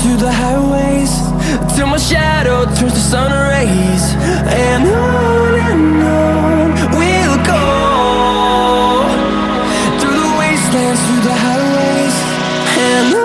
Through the highways till my shadow turns to sun rays, and on we'll go, through the wastelands, through the highways, and on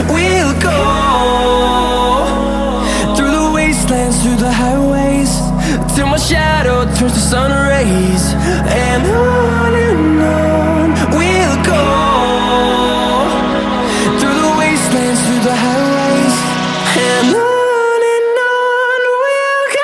we'll go. Through the highways, till my shadow turns to sun rays, and on we'll go, through the wastelands, through the highways, and on we'll go.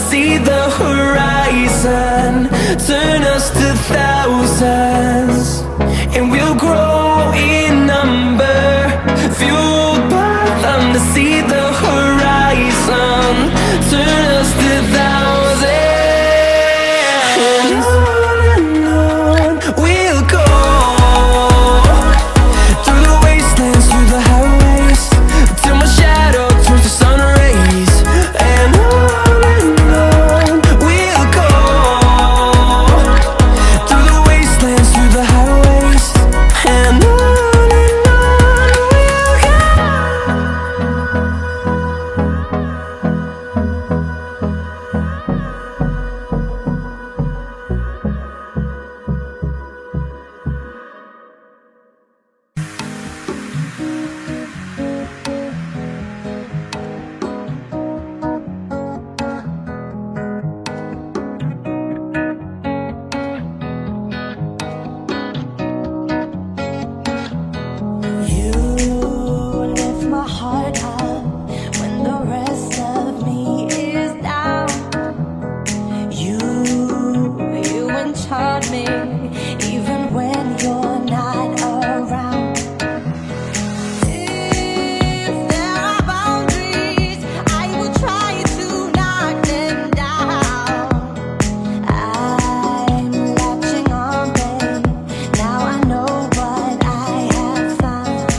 See the horizon turn us to thousands, and we'll grow in number, fueled by them to see the horizon turn us to thousands, and on we'll go, through the wastelands, through the highways, till my shadow turns to sun rays, and on me, even when you're not around. If there are boundaries, I will try to knock them down. I'm latching on, babe. Now I know what I have found.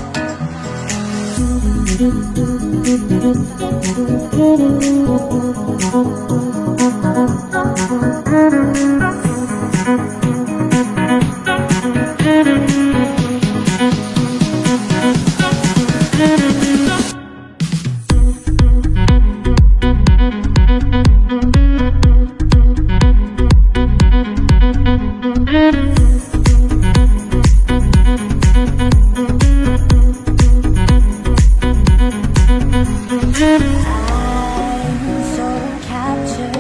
I'm so captured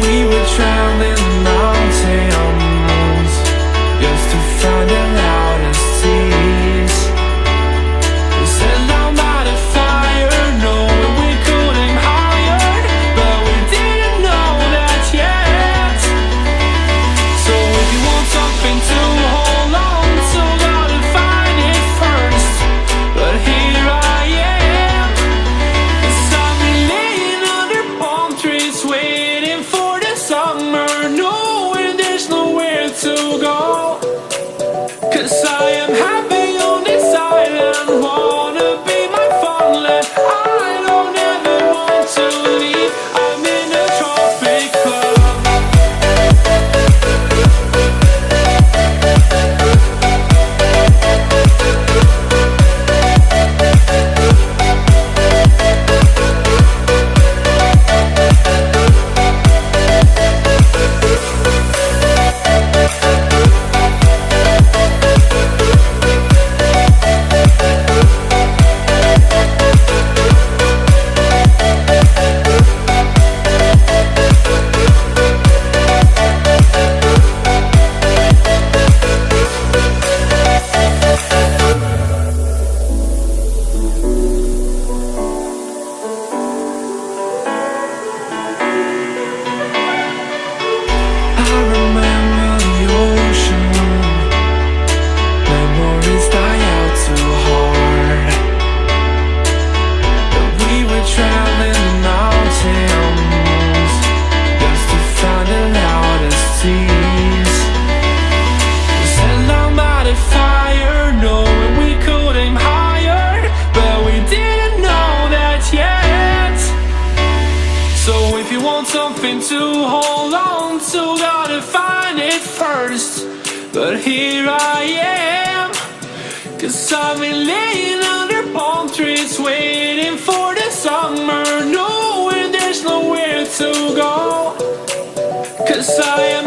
We were traveling the mountains just to find the loudest seas. We sat down by the fire, knowing we could aim higher, but we didn't know that yet. So if you want something to hold on to, gotta find it first. But here I am, 'cause I've been laying under palm trees waiting for the summer, knowing there's nowhere to go. 'Cause I am happy on this island, wanna be my fatherland. I don't ever want to leave, I'm in a tropic club. I remember the ocean, memories die out too hard. But we were traveling the mountains just to find the loudest seas. We sat down by the fire, knowing we could aim higher, but we didn't know that yet. So if you want something to hold on to, gotta find it first. But here I am, 'cause I've been laying under palm trees waiting for the summer, knowing there's nowhere to go. 'Cause I am